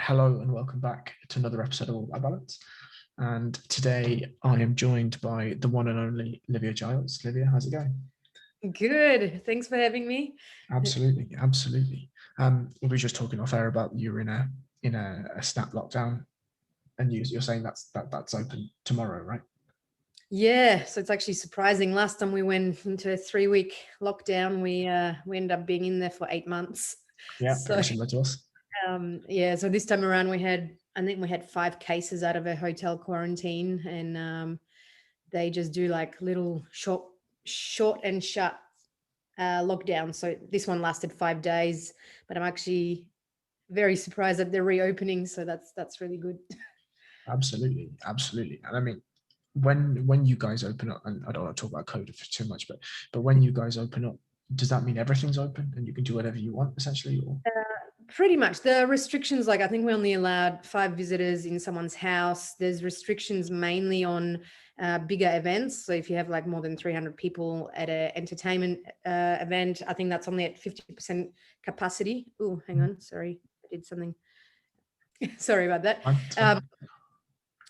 Hello and welcome back to another episode of All About Balance. And today I am joined by the one and only Livia Giles. Livia, how's it going? Good. Thanks for having me. Absolutely, absolutely. We were just talking off air about you're in a snap lockdown, and you're saying that's open tomorrow, right? Yeah, so it's actually surprising. Last time we went into a 3-week lockdown, we ended up being in there for 8 months. Yeah, So very similar to us. yeah, so this time around I think we had 5 cases out of a hotel quarantine, and they just do like little short and shut lockdown. So this one lasted 5 days, but I'm actually very surprised that they're reopening. So that's really good. Absolutely, absolutely. And I mean, when you guys open up, and I don't want to talk about COVID for too much, but when you guys open up, does that mean everything's open and you can do whatever you want essentially? Or Pretty much. The restrictions, like I think we only allowed 5 visitors in someone's house. There's restrictions mainly on bigger events. So if you have like more than 300 people at an entertainment event, I think that's only at 50% capacity. Oh, hang on. Sorry, I did something. Sorry about that. Fine, it's Um, fine.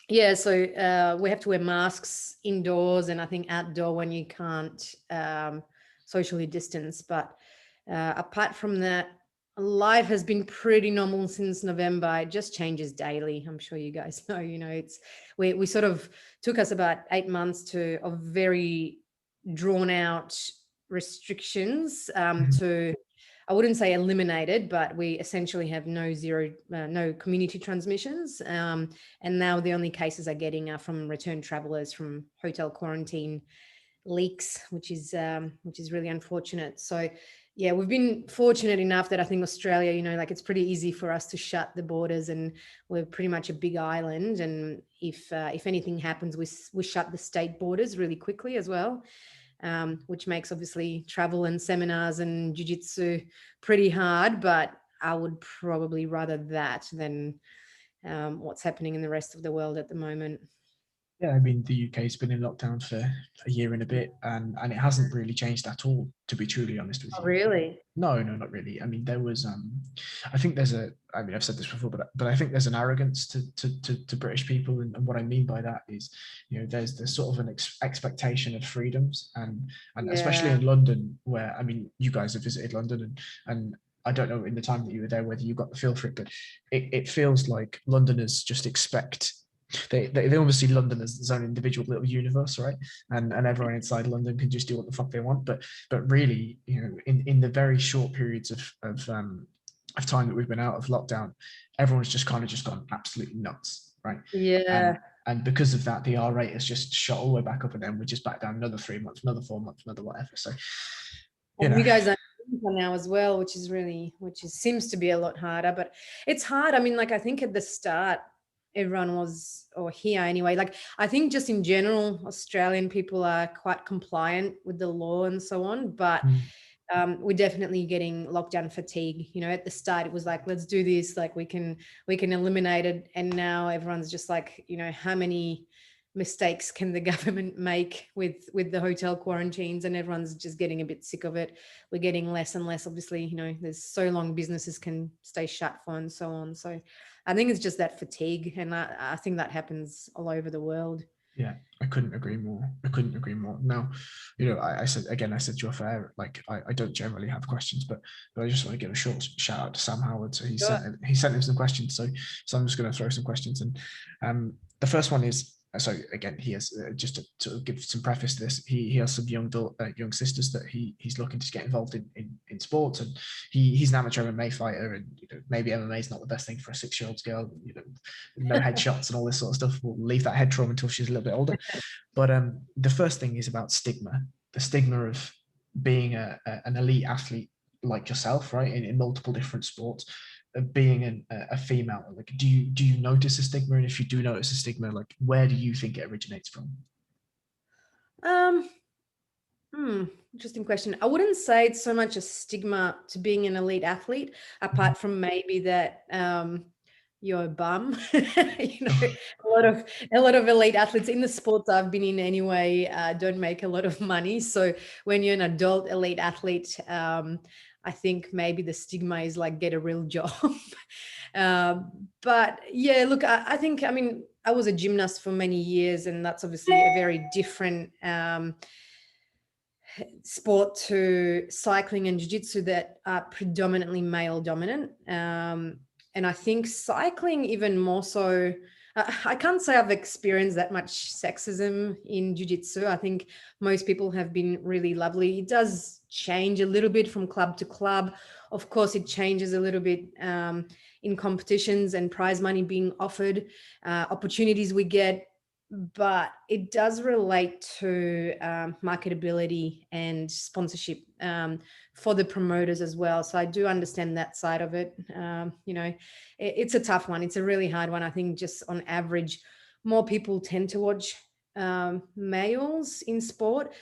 yeah, so we have to wear masks indoors and I think outdoor when you can't socially distance. But apart from that, life has been pretty normal since November. It just changes daily. I'm sure you guys know. It's we sort of took us about 8 months of very drawn out restrictions Mhm. to, I wouldn't say eliminated, but we essentially have no community transmissions. And now the only cases are getting are from return travelers from hotel quarantine leaks, which is really unfortunate. So yeah, we've been fortunate enough that I think Australia, like it's pretty easy for us to shut the borders, and we're pretty much a big island. And if anything happens, we shut the state borders really quickly as well, which makes obviously travel and seminars and jiu-jitsu pretty hard. But I would probably rather that than what's happening in the rest of the world at the moment. Yeah, I mean, the UK's been in lockdown for a year and a bit, and it hasn't really changed at all, to be truly honest with Oh, you. really? No, no, not really. I mean, there was, I think there's I mean, I've said this before, but I think there's an arrogance to British people, and what I mean by that is, there's sort of an expectation of freedoms, and especially Yeah. in London, where I mean, you guys have visited London, and I don't know in the time that you were there whether you got the feel for it, but it feels like Londoners just expect they almost see London as its own individual little universe, right? And everyone inside London can just do what the fuck they want. But really, in the very short periods of time that we've been out of lockdown, everyone's just kind of just gone absolutely nuts, right? Yeah. And because of that, the R rate has just shot all the way back up, and then we're just back down another 3 months, another 4 months, another whatever. So, you And know, you guys are now as well, which seems to be a lot harder, but it's hard. I mean, like I think at the start, everyone was, or here anyway, like I think just in general, Australian people are quite compliant with the law and so on, but we're definitely getting lockdown fatigue. At the start it was like, let's do this, like we can eliminate it, and now everyone's just like, how many mistakes can the government make with the hotel quarantines, and everyone's just getting a bit sick of it. We're getting less and less, obviously, there's so long businesses can stay shut for and so on. So I think it's just that fatigue, and I think that happens all over the world. yeah, I couldn't agree more. I couldn't agree more. Now, I said again, I said to you off air, like I don't generally have questions, but I just want to give a short shout out to Sam Howard. So Sure. he sent him some questions. So I'm just going to throw some questions in. The first one is, so again, he has just to sort of give some preface to this. He has some young sisters that he's looking to get involved in sports, and he's an amateur MMA fighter, and maybe MMA is not the best thing for a 6-year-old girl. No headshots and all this sort of stuff. We'll leave that head trauma until she's a little bit older. But the first thing is about stigma. The stigma of being an elite athlete like yourself, right, in multiple different sports. Being a female, like, do you notice a stigma? And if you do notice a stigma, like, where do you think it originates from? um Interesting question. I wouldn't say it's so much a stigma to being an elite athlete, Mhm. apart from maybe that you're a bum. A lot of elite athletes in the sports I've been in anyway don't make a lot of money. So when you're an adult elite athlete, I think maybe the stigma is like, get a real job. But yeah, look, I think, I mean, I was a gymnast for many years, and that's obviously a very different sport to cycling and jiu-jitsu that are predominantly male dominant. And I think cycling even more so, I can't say I've experienced that much sexism in jiu-jitsu. I think most people have been really lovely. It does change a little bit from club to club. Of course, it changes a little bit in competitions and prize money being offered, opportunities we get, but it does relate to marketability and sponsorship for the promoters as well. So I do understand that side of it. You know, it's a tough one. It's a really hard one. I think just on average, more people tend to watch males in sport.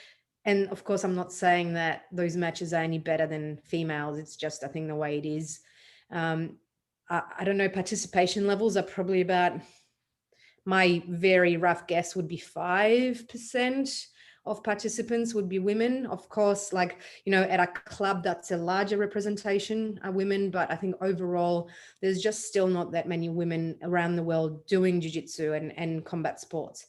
And of course, I'm not saying that those matches are any better than females. It's just, I think, the way it is. I don't know, participation levels are probably about, my very rough guess would be 5% of participants would be women. Of course, like, you know, at a club, that's a larger representation are women, but I think overall, there's just still not that many women around the world doing jiu-jitsu and combat sports.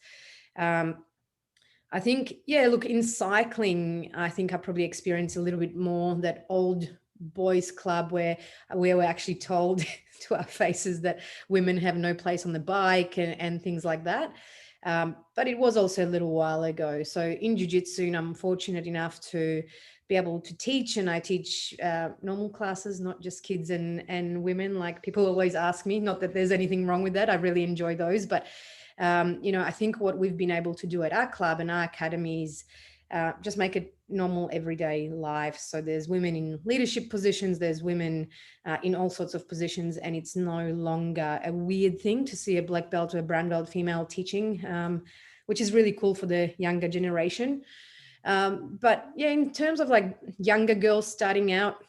I think, yeah, look, in cycling, I think I probably experienced a little bit more that old boys club where we're actually told to our faces that women have no place on the bike and things like that. But it was also a little while ago. So in jiu-jitsu, I'm fortunate enough to be able to teach, and I teach normal classes, not just kids and women. Like, people always ask me, not that there's anything wrong with that. I really enjoy those. But, you know, I think what we've been able to do at our club and our academies, just make it normal everyday life. So there's women in leadership positions, there's women in all sorts of positions, and it's no longer a weird thing to see a black belt or a brown belt female teaching, which is really cool for the younger generation. But yeah, in terms of like younger girls starting out,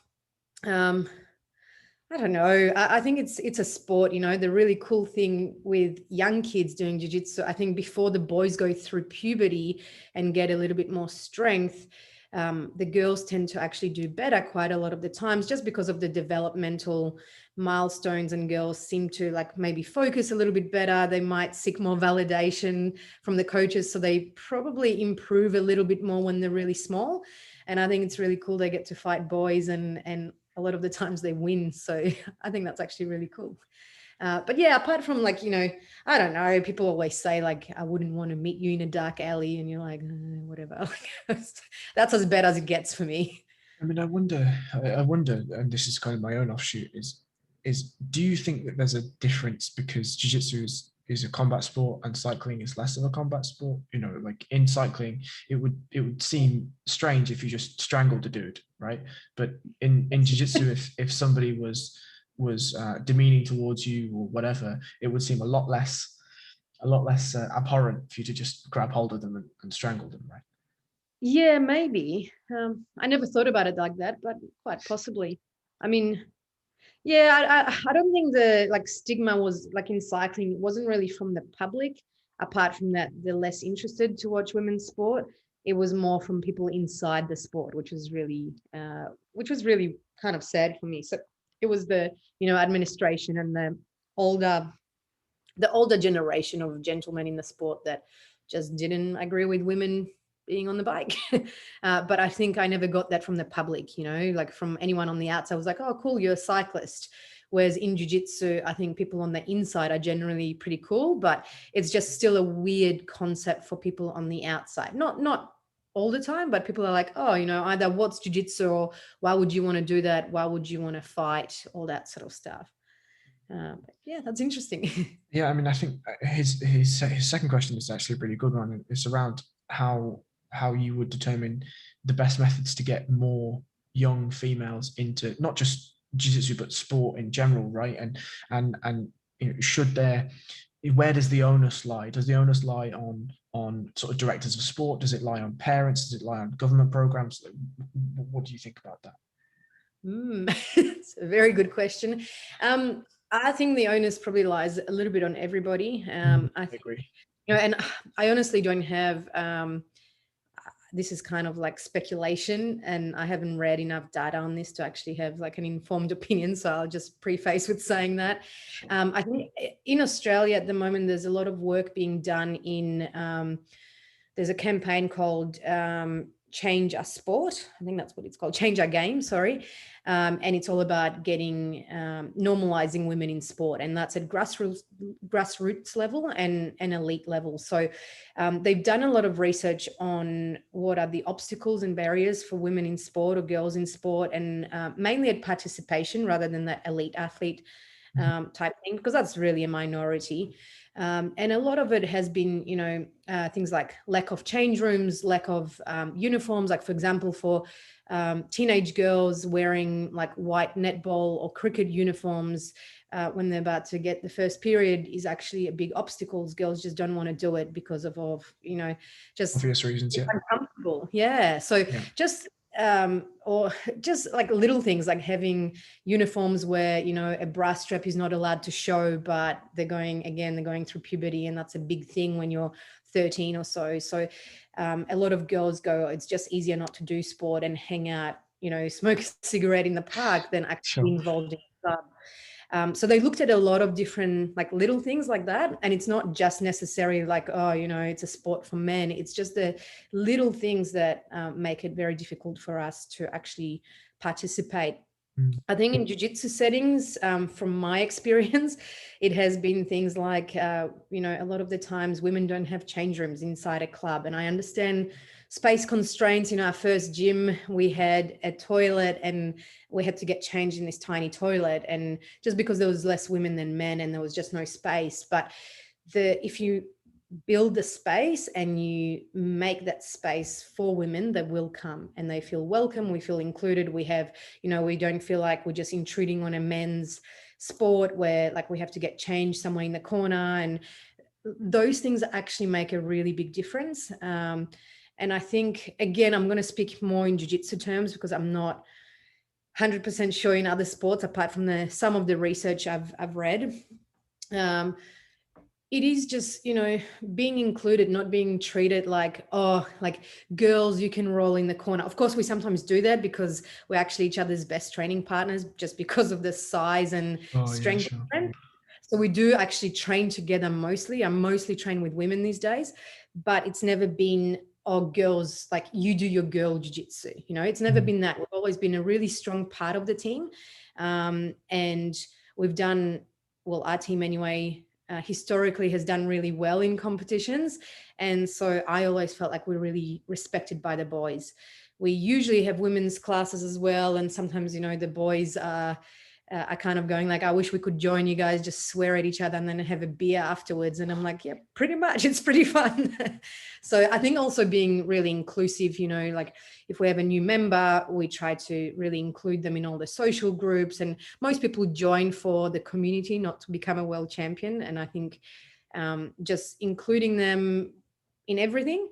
I don't know. I think it's a sport, you know. The really cool thing with young kids doing jiu-jitsu, I think before the boys go through puberty and get a little bit more strength, the girls tend to actually do better quite a lot of the times, just because of the developmental milestones, and girls seem to like maybe focus a little bit better. They might seek more validation from the coaches, so they probably improve a little bit more when they're really small. And I think it's really cool they get to fight boys, and a lot of the times they win. So I think that's actually really cool. But yeah, apart from like, you know, I don't know, people always say like, I wouldn't want to meet you in a dark alley, and you're like, whatever. That's as bad as it gets for me. I mean, I wonder, and this is kind of my own offshoot, is do you think that there's a difference because jiu-jitsu is a combat sport and cycling is less of a combat sport? You know, like in cycling, it would seem strange if you just strangled a dude, right? But in jiu-jitsu, if somebody was demeaning towards you or whatever, it would seem a lot less abhorrent for you to just grab hold of them and strangle them, right? Yeah, maybe. I never thought about it like that, but quite possibly. I mean, yeah, I don't think the like stigma was like in cycling. It wasn't really from the public. Apart from that, they're less interested to watch women's sport. It was more from people inside the sport, which was really kind of sad for me. So it was the, you know, administration and older the older generation of gentlemen in the sport that just didn't agree with women being on the bike. But I think I never got that from the public, you know, like from anyone on the outside. I was like, oh, cool, you're a cyclist. Whereas in jiu-jitsu, I think people on the inside are generally pretty cool, but it's just still a weird concept for people on the outside. Not all the time, but people are like, oh, you know, either what's jiu-jitsu, or why would you want to do that? Why would you want to fight? All that sort of stuff. Yeah, that's interesting. Yeah, I mean, I think his second question is actually a really good one. It's around how you would determine the best methods to get more young females into not just jiu-jitsu but sport in general, right? And you know, where does the onus lie? Does the onus lie on sort of directors of sport? Does it lie on parents? Does it lie on government programs? What do you think about that? It's a very good question. I think the onus probably lies a little bit on everybody. I I think, agree. you know, and I honestly don't have this is kind of like speculation, and I haven't read enough data on this to actually have like an informed opinion. So I'll just preface with saying that. I think in Australia at the moment, there's a lot of work being done in, there's a campaign called Change Our Sport. I think that's what it's called, Change Our Game, sorry. And it's all about getting, normalizing women in sport. And that's at grassroots level and elite level. So they've done a lot of research on what are the obstacles and barriers for women in sport or girls in sport, and mainly at participation rather than that elite athlete type thing, because that's really a minority. And a lot of it has been, things like lack of change rooms, lack of uniforms, like for example, for teenage girls wearing like white netball or cricket uniforms when they're about to get the first period is actually a big obstacle. Girls just don't want to do it because of just obvious reasons. Yeah. Uncomfortable. Yeah. So just or just like little things like having uniforms where a bra strap is not allowed to show, but they're going through puberty, and that's a big thing when you're 13 or so. So a lot of girls go, it's just easier not to do sport and hang out, smoke a cigarette in the park than actually involved in club. So they looked at a lot of different like little things like that. And it's not just necessarily like, it's a sport for men. It's just the little things that make it very difficult for us to actually participate. I think in jiu-jitsu settings, from my experience, it has been things like, a lot of the times women don't have change rooms inside a club. And I understand space constraints. In our first gym, we had a toilet and we had to get changed in this tiny toilet. And just because there was less women than men and there was just no space. But if you build the space and you make that space for women, that will come and they feel welcome, we feel included, we have, we don't feel like we're just intruding on a men's sport where like we have to get changed somewhere in the corner. And those things actually make a really big difference. And I think, again, I'm going to speak more in jiu-jitsu terms because I'm not 100% sure in other sports apart from some of the research I've read. It is just, being included, not being treated like, like girls, you can roll in the corner. Of course, we sometimes do that because we're actually each other's best training partners just because of the size and strength. Yeah, sure. So we do actually train together mostly. I'm mostly trained with women these days, but it's never been, girls, like you do your girl jiu-jitsu. It's never been that. We've always been a really strong part of the team. And we've done, well, our team anyway, historically has done really well in competitions. And so I always felt like we're really respected by the boys. We usually have women's classes as well. And sometimes, the boys are kind of going like, I wish we could join you guys, just swear at each other and then have a beer afterwards. And I'm like, yeah, pretty much. It's pretty fun. So I think also being really inclusive, like if we have a new member, we try to really include them in all the social groups. And most people join for the community, not to become a world champion. And I think just including them in everything.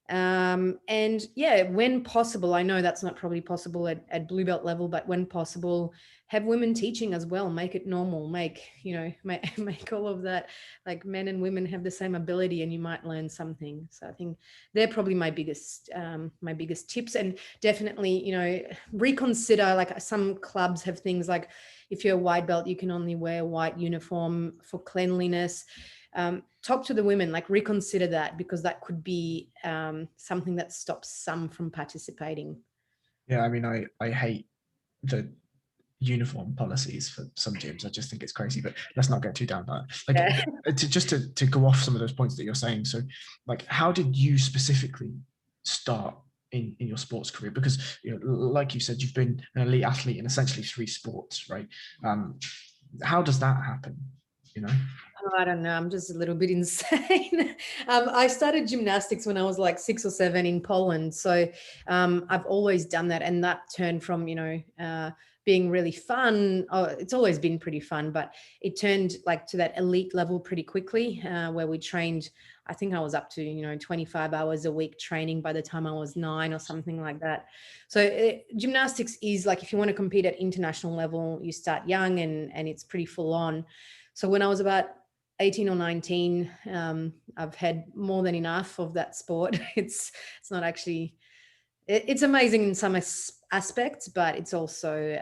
And yeah, when possible, I know that's not probably possible at blue belt level, but when possible, have women teaching as well, make it normal, make all of that, like men and women have the same ability and you might learn something. So I think they're probably my biggest tips. And definitely, reconsider, like some clubs have things like if you're a white belt, you can only wear white uniform for cleanliness. Talk to the women, like reconsider that, because that could be something that stops some from participating. Yeah, I mean, I hate the uniform policies for some gyms. I just think it's crazy, but let's not get too down that. Like to go off some of those points that you're saying. So like, how did you specifically start in your sports career? Because, like you said, you've been an elite athlete in essentially 3 sports, right? How does that happen? I don't know. I'm just a little bit insane. I started gymnastics when I was like 6 or 7 in Poland. So I've always done that. And that turned from, being really fun. It's always been pretty fun, but it turned like to that elite level pretty quickly, where we trained, I think I was up to, 25 hours a week training by the time I was 9 or something like that. So gymnastics is like, if you want to compete at international level, you start young and it's pretty full on. So when I was about 18 or 19. I've had more than enough of that sport. It's not actually, it's amazing in some aspects, but it's also,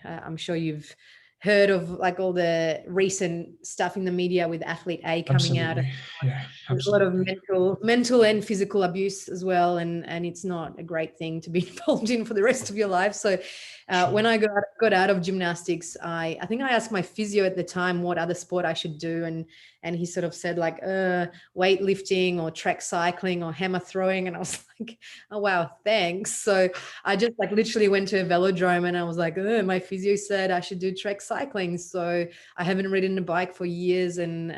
I'm sure you've heard of like all the recent stuff in the media with athlete A coming out. Absolutely. Yeah, There's a lot of absolutely. mental and physical abuse as well, and it's not a great thing to be involved in for the rest of your life. So Sure. when I got out of gymnastics, I think I asked my physio at the time what other sport I should do, and he sort of said like weightlifting or track cycling or hammer throwing, and I was like, oh wow, thanks. So I just like literally went to a velodrome, and I was like, my physio said I should do track cycling. So I haven't ridden a bike for years, and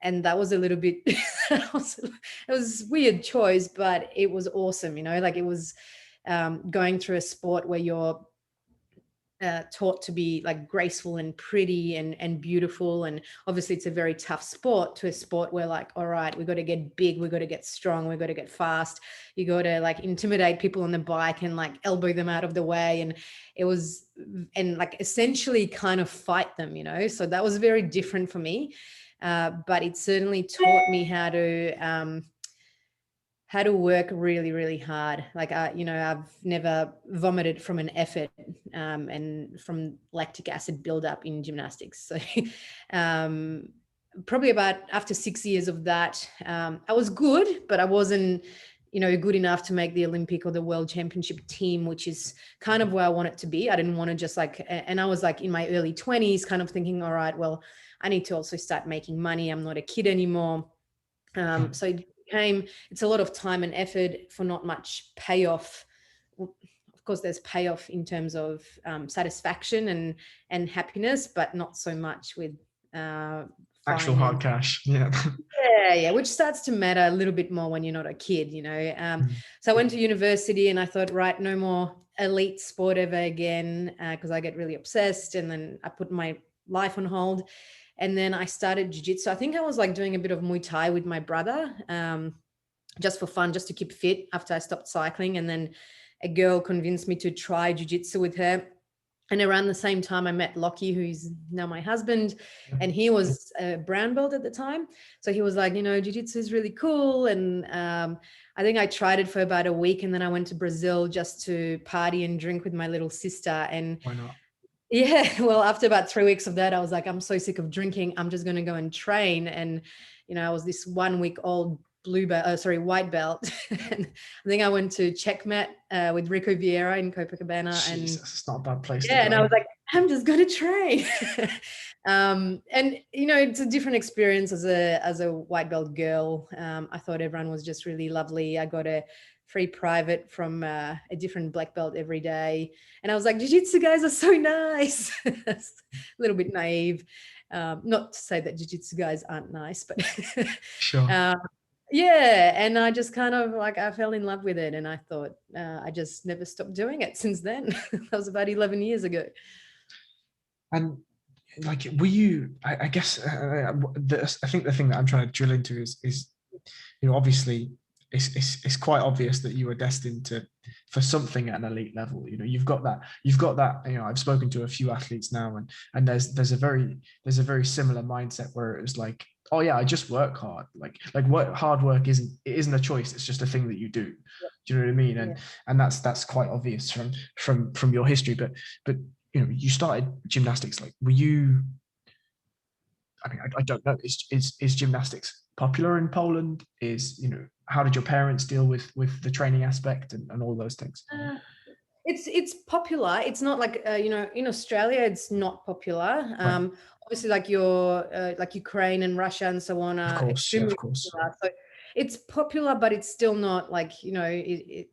that was a little bit it was a weird choice, but it was awesome, like it was going through a sport where you're taught to be like graceful and pretty and beautiful, and obviously it's a very tough sport, to a sport where like, all right, we got to get big, we got to get strong, we got to get fast, you got to like intimidate people on the bike and like elbow them out of the way, and it was, and like essentially kind of fight them, so that was very different for me. But it certainly taught me how to work really, really hard. Like, I've never vomited from an effort, and from lactic acid buildup in gymnastics. So um, probably about after 6 years of that, I was good, but I wasn't, good enough to make the Olympic or the world championship team, which is kind of where I want it to be. I didn't want to just like, and I was like in my early 20s kind of thinking, all right, well, I need to also start making money. I'm not a kid anymore. So it's a lot of time and effort for not much payoff. Of course, there's payoff in terms of satisfaction and happiness, but not so much with Actual hard finance. cash. Yeah. Yeah, which starts to matter a little bit more when you're not a kid. Mm. So I went to university and I thought, right, no more elite sport ever again, because I get really obsessed, and then I put my life on hold. And then I started jiu-jitsu. I think I was like doing a bit of Muay Thai with my brother, just for fun, just to keep fit after I stopped cycling. And then a girl convinced me to try jiu-jitsu with her. And around the same time, I met Lockie, who's now my husband, and he was a brown belt at the time. So he was like, jiu-jitsu is really cool. And I think I tried it for about a week, and then I went to Brazil just to party and drink with my little sister. And Why not? yeah, well, after about 3 weeks of that, I was like, I'm so sick of drinking. I'm just going to go and train. And, I was this 1 week old white belt. And I think I went to Checkmat with Rico Vieira in Copacabana. Jesus, And it's not a bad place to yeah, go. and I was like, I'm just going to train. And, it's a different experience as a white belt girl. I thought everyone was just really lovely. I got a free private from a different black belt every day. And I was like, jiu-jitsu guys are so nice. A little bit naive. Not to say that jiu-jitsu guys aren't nice, but Sure. yeah. And I just kind of like, I fell in love with it. And I thought, I just never stopped doing it since then. That was about 11 years ago. And like, were you? I guess I think the thing that I'm trying to drill into is obviously it's quite obvious that you were destined for something at an elite level. You've got that. I've spoken to a few athletes now, and there's a very similar mindset where it was like, oh yeah, I just work hard. Like what hard work isn't a choice. It's just a thing that you do. Do you know what I mean? And that's quite obvious from your history. But you started gymnastics. Like, were you? I mean, I don't know. Is gymnastics popular in Poland? How did your parents deal with the training aspect and all those things? It's popular. It's not like in Australia, it's not popular. Right. Obviously, like your like Ukraine and Russia and so on Of are course, yeah, extremely of course. popular. So it's popular, but it's still not like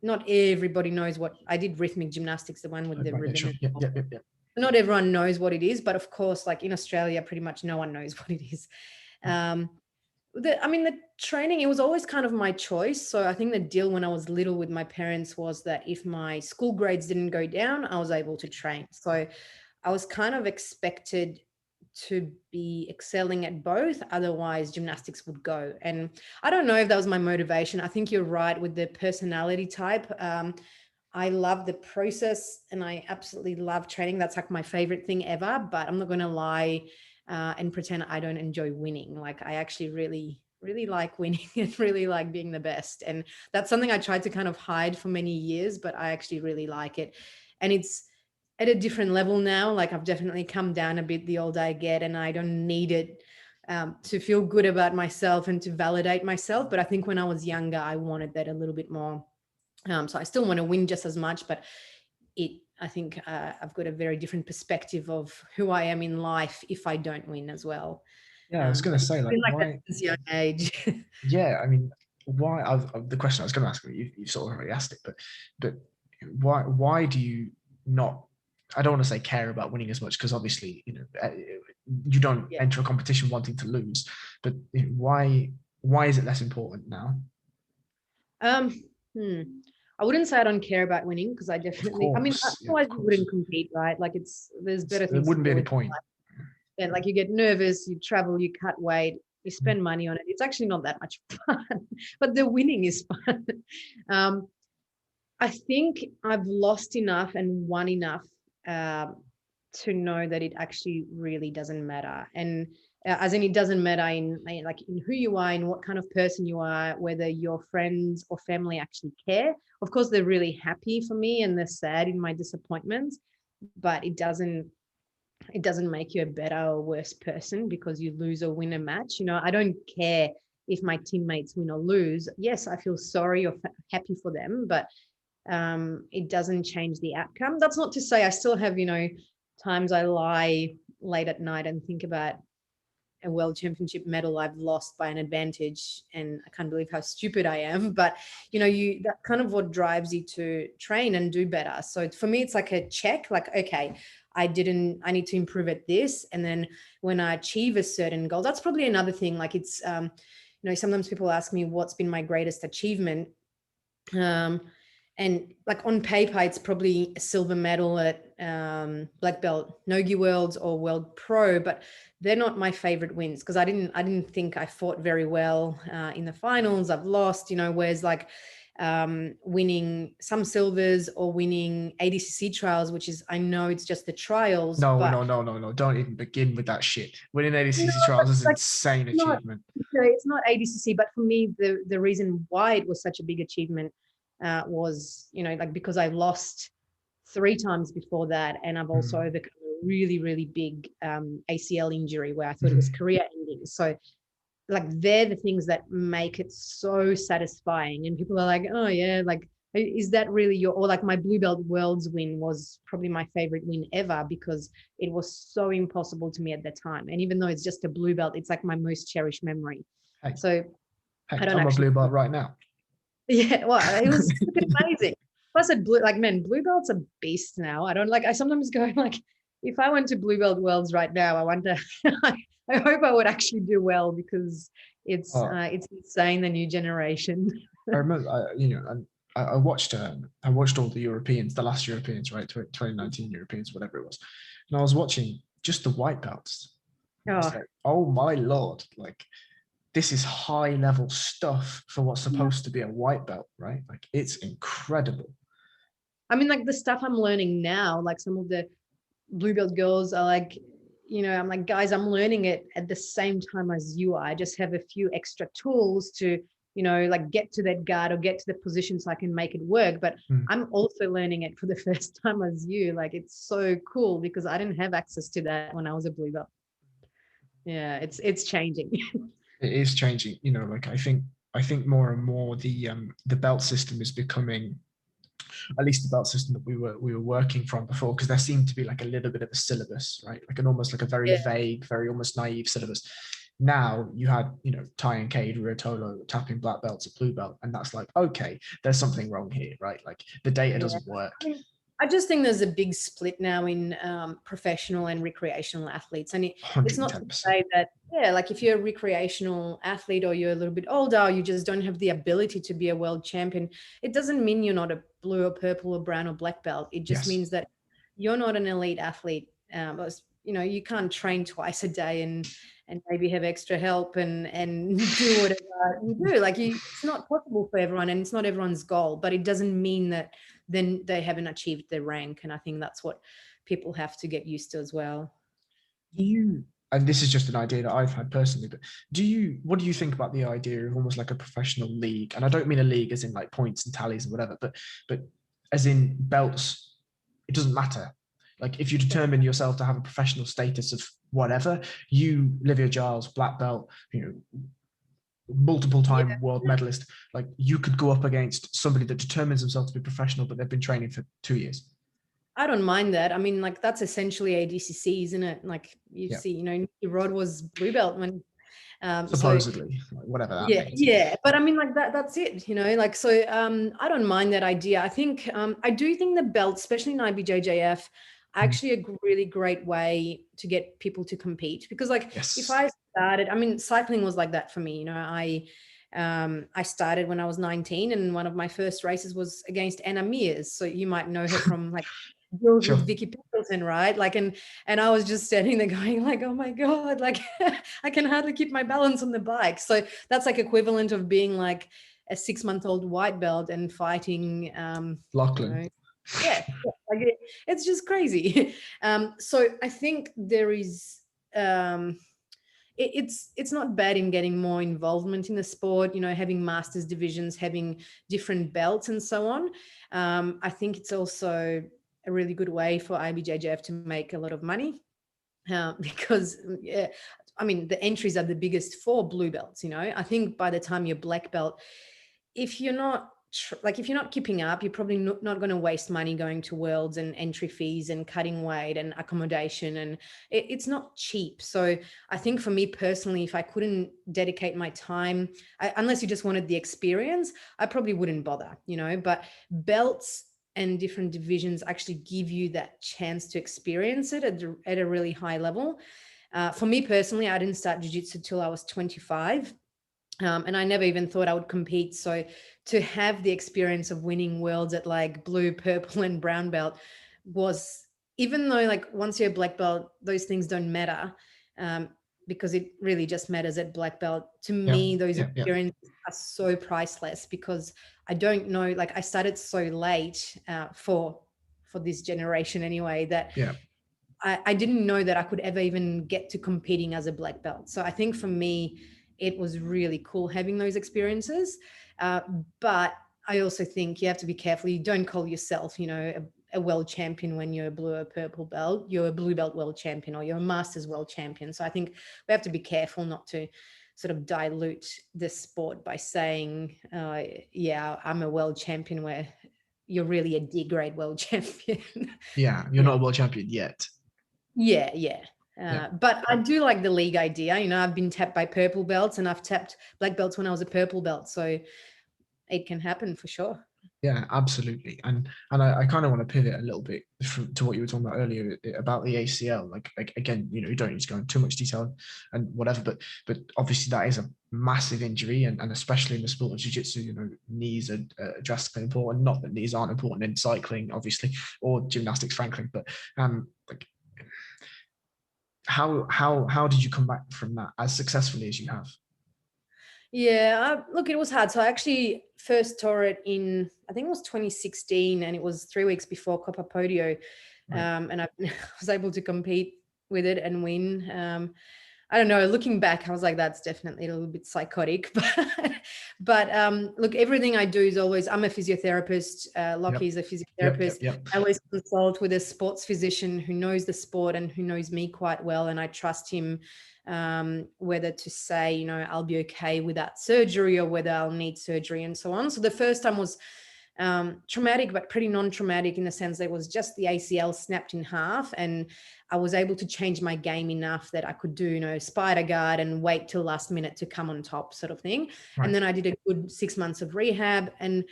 not everybody knows what I did. Rhythmic gymnastics, the one with the Right, yeah, ribbon. sure. And Yeah. not everyone knows what it is, but of course, like in Australia, pretty much no one knows what it is. The training, it was always kind of my choice. So I think the deal when I was little with my parents was that if my school grades didn't go down, I was able to train. So I was kind of expected to be excelling at both. Otherwise, gymnastics would go. And I don't know if that was my motivation. I think you're right with the personality type. I love the process and I absolutely love training. That's like my favorite thing ever. But I'm not going to lie. and pretend I don't enjoy winning. Like I actually really like winning and really like being the best. And that's something I tried to kind of hide for many years, but I actually really like it. And it's at a different level now. Like I've definitely come down a bit the older I get, and I don't need it to feel good about myself and to validate myself. But I think when I was younger, I wanted that a little bit more. So I still want to win just as much, but I think I've got a very different perspective of who I am in life if I don't win as well. Yeah, I was going But to it's say, like, been like that why? since young age. Yeah, I mean, why? The question I was going to ask you sort of already asked it, but why do you not? I don't want to say care about winning as much, because obviously, you don't Yeah. enter a competition wanting to lose. But why is it less important now? Um, hmm. I wouldn't say I don't care about winning, because I Of definitely, I mean, course, yeah, otherwise of you course. wouldn't compete, right? Like there's better There things to wouldn't be do any in point. life. And like you get nervous, you travel, you cut weight, you spend money on it. It's actually not that much fun, but the winning is fun. Um, I think I've lost enough and won enough um, to know that it actually really doesn't matter. And as in, it doesn't matter in who you are, in what kind of person you are, whether your friends or family actually care. Of course, they're really happy for me and they're sad in my disappointments, but it doesn't make you a better or worse person because you lose or win a match. I don't care if my teammates win or lose. Yes, I feel sorry or happy for them, but it doesn't change the outcome. That's not to say I still have, times I lie late at night and think about a world championship medal I've lost by an advantage, and I can't believe how stupid I am. But that kind of what drives you to train and do better. So for me, it's like a check, like, okay, I need to improve at this. And then when I achieve a certain goal, that's probably another thing. Like it's sometimes people ask me what's been my greatest achievement. Um, and like on paper, it's probably a silver medal at black belt Nogi Worlds or World Pro, but they're not my favorite wins because I didn't think I fought very well in the finals. I've lost, whereas like winning some silvers or winning ADCC trials, which is, I know it's just the trials, No, but no, no, no, no. Don't even begin with that shit. Winning no, ADCC trials is an like insane not achievement. it's not ADCC, but for me, the reason why it was such a big achievement was, like because I lost 3 times before that, and I've also Mm. overcome a really, really big ACL injury where I thought it was Mhm. career ending. So like they're the things that make it so satisfying. And people are like, oh yeah, like is that really or like my blue belt worlds win was probably my favorite win ever because it was so impossible to me at the time. And even though it's just a blue belt, it's like my most cherished memory. Hey, So I hey, don't I'm a actually blue belt right now. yeah, well, it was freaking amazing. Plus, man, blue belt's a beast now. I sometimes go like, if I went to blue belt worlds right now, I wonder, I hope I would actually do well because Oh, it's insane, the new generation. I remember, I watched all the Europeans, the last Europeans, right, 2019 Europeans, whatever it was, and I was watching just the white belts. And I was Oh, like, oh my lord, like this is high level stuff for what's yeah. supposed to be a white belt, right? Like it's incredible. I mean, like the stuff I'm learning now, like some of the blue belt girls are like, I'm like, guys, I'm learning it at the same time as you are. I just have a few extra tools to, like get to that guard or get to the position so I can make it work. But Mm. I'm also learning it for the first time as you. Like, it's so cool because I didn't have access to that when I was a blue belt. Yeah, it's changing. It is changing, like I think more and more the belt system is becoming, at least the belt system that we were working from before, because there seemed to be like a little bit of a syllabus, right? Like an almost like a very Yeah. vague, very almost naive syllabus. Now you had, Ty and Cade, Ruotolo tapping black belts at blue belt, and that's like, okay, there's something wrong here, right? Like the data Yeah. doesn't work. I mean, I just think there's a big split now in professional and recreational athletes. And it's not to 110%. say that, yeah, like if you're a recreational athlete or you're a little bit older, or you just don't have the ability to be a world champion, it doesn't mean you're not a blue or purple or brown or black belt. It just Yes. means that you're not an elite athlete. You can't train twice a day and maybe have extra help and do whatever you do. Like it's not possible for everyone, and it's not everyone's goal, but it doesn't mean that then they haven't achieved their rank. And I think that's what people have to get used to as well. Do you and this is just an idea that I've had personally, but what do you think about the idea of almost like a professional league? And I don't mean a league as in like points and tallies and whatever, but as in belts, it doesn't matter. Like if you determine yourself to have a professional status of whatever, you, Livia Giles, black belt, multiple time world medalist, like you could go up against somebody that determines themselves to be professional, but they've been training for 2 years. I don't mind that. I mean, like that's essentially ADCC, isn't it? Like you see, Nicky Rod was blue belt when, supposedly, like whatever that means. Yeah. But I mean, like that's it, like, so I don't mind that idea. I think, I do think the belt, especially in IBJJF, actually a really great way to get people to compete, because like if I started, I mean, cycling was like that for me. I started when I was 19, and one of my first races was against Anna Mears. So you might know her from like Girls with Vicky Pendleton, right? Like, and I was just standing there going like, oh my God, like I can hardly keep my balance on the bike. So that's like equivalent of being like a 6-month-old white belt and fighting Lachlan. Yeah, like it's just crazy. So I think there is it's not bad in getting more involvement in the sport, having masters divisions, having different belts and so on. I think it's also a really good way for IBJJF to make a lot of money, because I mean, the entries are the biggest for blue belts. I think by the time you're black belt, if you're not keeping up, you're probably not going to waste money going to worlds and entry fees and cutting weight and accommodation, and it's not cheap. So I think for me personally, if I couldn't dedicate my time, unless you just wanted the experience, I probably wouldn't bother, but belts and different divisions actually give you that chance to experience it at a really high level. For me personally, I didn't start jiu-jitsu till I was 25. And I never even thought I would compete. So to have the experience of winning worlds at like blue, purple, and brown belt was, even though like once you're a black belt, those things don't matter, because it really just matters at black belt. To me, those experiences are so priceless, because I don't know, like I started so late for this generation anyway, that I didn't know that I could ever even get to competing as a black belt. So I think for me, it was really cool having those experiences. But I also think you have to be careful. You don't call yourself, a world champion when you're a blue or purple belt. You're a blue belt world champion, or you're a masters world champion. So I think we have to be careful not to sort of dilute the sport by saying, I'm a world champion, where you're really a D grade world champion. You're not a world champion yet. But I do like the league idea. I've been tapped by purple belts, and I've tapped black belts when I was a purple belt. So it can happen for sure. Yeah, absolutely. And I kind of want to pivot a little bit to what you were talking about earlier about the ACL. Like again, you don't need to go into too much detail and whatever, but obviously that is a massive injury, and especially in the sport of jiu-jitsu, knees are drastically important. Not that knees aren't important in cycling, obviously, or gymnastics, frankly, but like how did you come back from that as successfully as you have? Yeah, look, it was hard. So I actually first tore it in, I think it was 2016, and it was 3 weeks before Copa Podio. And I was able to compete with it and win. I don't know, looking back, I was like, that's definitely a little bit psychotic. But look, everything I do is always, I'm a physiotherapist. Lockie's a physiotherapist. I always consult with a sports physician who knows the sport and who knows me quite well. And I trust him, whether to say, I'll be okay without surgery, or whether I'll need surgery and so on. So the first time was traumatic, but pretty non-traumatic, in the sense that it was just the ACL snapped in half, and I was able to change my game enough that I could do, spider guard and wait till last minute to come on top, sort of thing. And then I did a good 6 months of rehab, and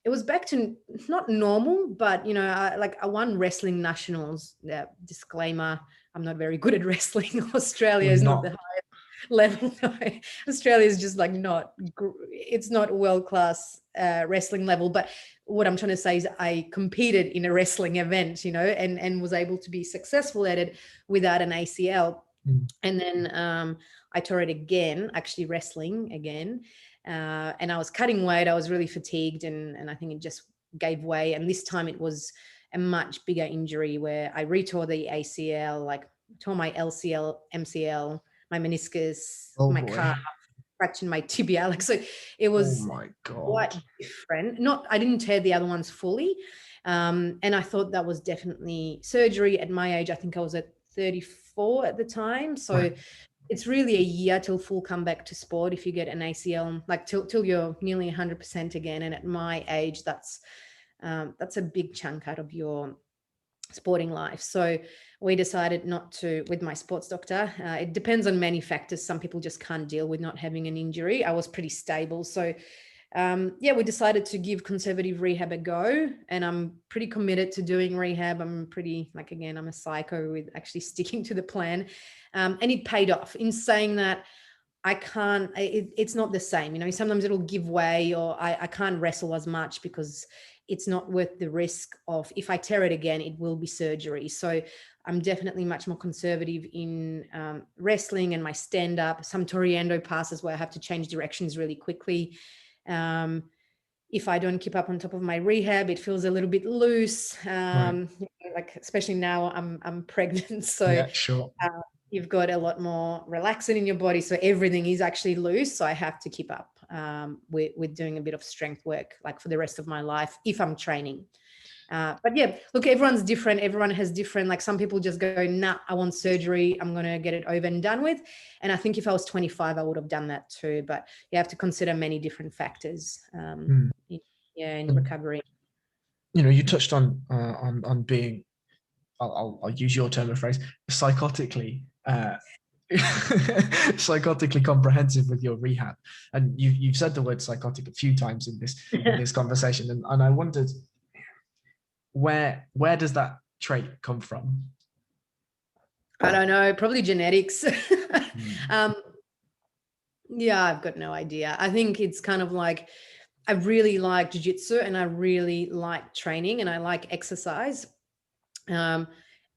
it was back to not normal, but I won wrestling nationals. Disclaimer: I'm not very good at wrestling. Australia is not the highest level. Australia is just like it's not world-class wrestling level. But what I'm trying to say is I competed in a wrestling event, and was able to be successful at it without an ACL. And then I tore it again, actually wrestling again. And I was cutting weight. I was really fatigued, and I think it just gave way. And this time it was a much bigger injury, where I retore the ACL like tore my LCL, MCL, my meniscus, Oh my boy. calf, fractured my tibia. Like, so it Oh was my quite God. different. Not, I didn't tear the other ones fully. And I thought that was definitely surgery at my age. I think I was at 34 at the time. So Right. it's really a year till full comeback to sport if you get an ACL, like till you're nearly 100% again. And at my age, that's a big chunk out of your sporting life. So we decided not to, with my sports doctor. It depends on many factors. Some people just can't deal with not having an injury. I was pretty stable. So we decided to give conservative rehab a go, and I'm pretty committed to doing rehab. I'm pretty, like, again, I'm a psycho with actually sticking to the plan. And it paid off. In saying that, it's not the same, sometimes it'll give way, or I can't wrestle as much because it's not worth the risk of, if I tear it again, it will be surgery. So I'm definitely much more conservative in wrestling and my stand up, some Toriando passes where I have to change directions really quickly. If I don't keep up on top of my rehab, it feels a little bit loose. Right. Like, especially now I'm pregnant. So Yeah, sure. you've got a lot more relaxin in your body. So everything is actually loose. So I have to keep up with doing a bit of strength work, like, for the rest of my life if I'm training. But yeah, look, everyone's different. Everyone has different, like, some people just go, nah, I want surgery. I'm going to get it over and done with. And I think if I was 25, I would have done that too. But you have to consider many different factors Hmm. in And, recovery. you touched on being, I'll use your term of phrase, psychotically psychotically comprehensive with your rehab, and you've said the word psychotic a few times in this conversation, and I wondered, where does that trait come from? I don't know, probably genetics. Mm. Yeah, I've got no idea. I think it's kind of like, I really like jiu-jitsu and I really like training and I like exercise.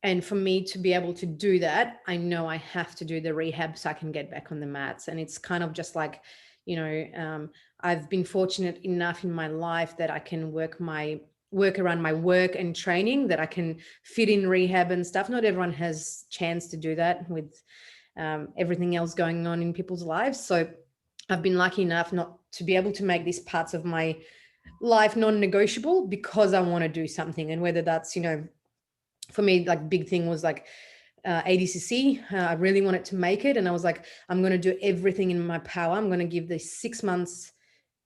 And for me to be able to do that, I know I have to do the rehab so I can get back on the mats. And it's kind of just like, I've been fortunate enough in my life that I can work around my work and training, that I can fit in rehab and stuff. Not everyone has chance to do that with everything else going on in people's lives. So I've been lucky enough not to be able to make these parts of my life non-negotiable because I want to do something. And whether that's, for me, like, big thing was like ADCC. I really wanted to make it. And I was like, I'm going to do everything in my power. I'm going to give this 6 months,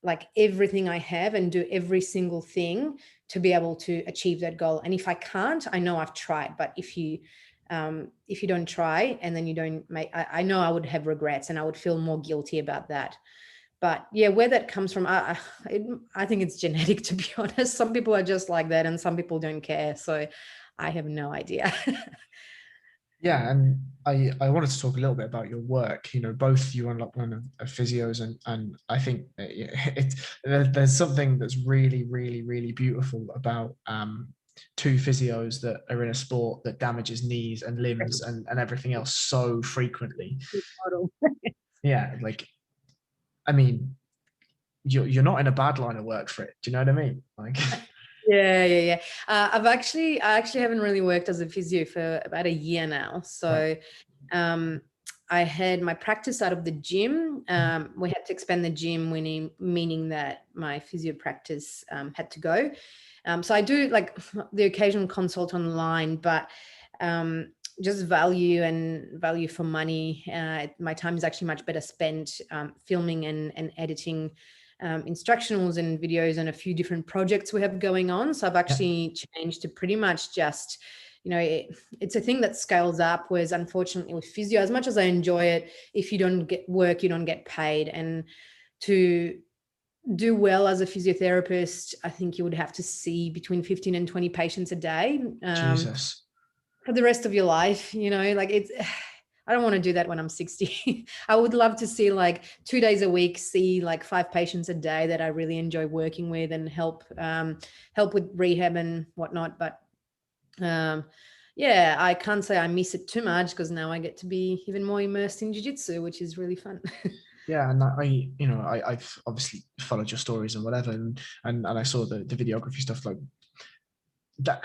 like, everything I have and do every single thing to be able to achieve that goal. And if I can't, I know I've tried. But if you don't try and then you don't make, I know I would have regrets and I would feel more guilty about that. But yeah, where that comes from, I think it's genetic, to be honest. Some people are just like that and some people don't care. So I have no idea. Yeah, and I wanted to talk a little bit about your work. Both you and one of physios, and I think there's something that's really, really, really beautiful about two physios that are in a sport that damages knees and limbs and everything else so frequently. Yeah, like, I mean, you're not in a bad line of work for it. Do you know what I mean? Like, Yeah. I actually haven't really worked as a physio for about a year now. So I had my practice out of the gym. We had to expand the gym, meaning that my physio practice had to go. So I do, like, the occasional consult online, but just value for money. My time is actually much better spent filming and editing instructionals and videos and a few different projects we have going on. So I've actually changed to pretty much just, it's a thing that scales up, whereas unfortunately with physio, as much as I enjoy it, if you don't get work, you don't get paid. And to do well as a physiotherapist, I think you would have to see between 15 and 20 patients a day. Jesus. For the rest of your life, like, it's, I don't want to do that when I'm 60. I would love to see, like, 2 days a week, see like 5 patients a day that I really enjoy working with and help with rehab and whatnot. But I can't say I miss it too much because now I get to be even more immersed in jiu-jitsu, which is really fun. Yeah, and I've obviously followed your stories and whatever, and I saw the videography stuff like that.